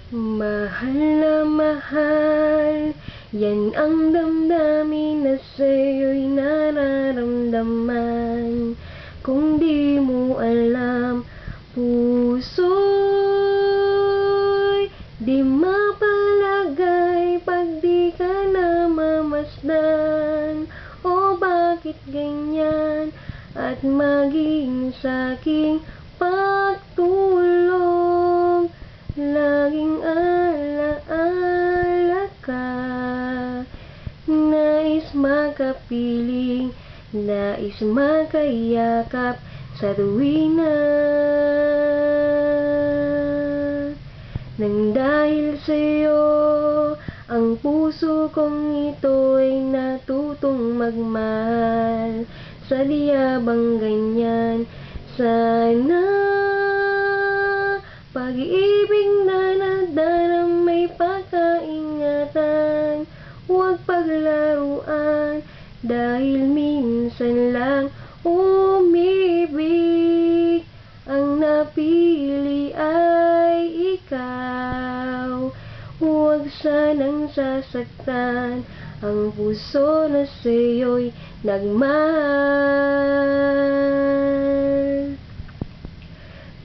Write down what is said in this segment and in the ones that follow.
Mahal na mahal, yan ang damdamin na sa'yo'y nararamdaman. Kung di mo alam, puso'y di mapalagay pag di ka namamasdan. O bakit ganyan? At maging sa'king pagtulong, laging alaala ka. Nais makapiling, nais makayakap sa tuwina. Nang dahil sa'yo, ang puso kong ito'y natutong magmahal. Sadyabang ganyan, sana pag-ibig na nadarang may pagkaingatan. Huwag paglaruan, dahil minsan lang umibig. Ang napili ay ikaw. Huwag sanang sasaktan ang puso na sa'yo'y nagmahal.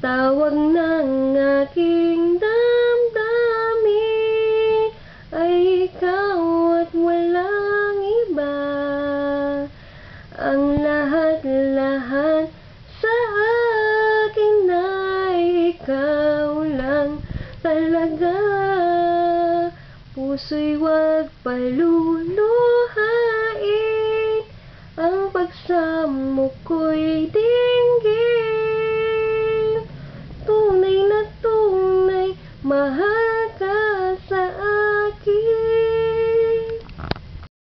Tawag ng aking damdamin ay ikaw at walang iba. Ang lahat-lahat sa akin ay ikaw lang talaga. Puso'y huwag paluluhain, ang pagsamo ko'y dinggin.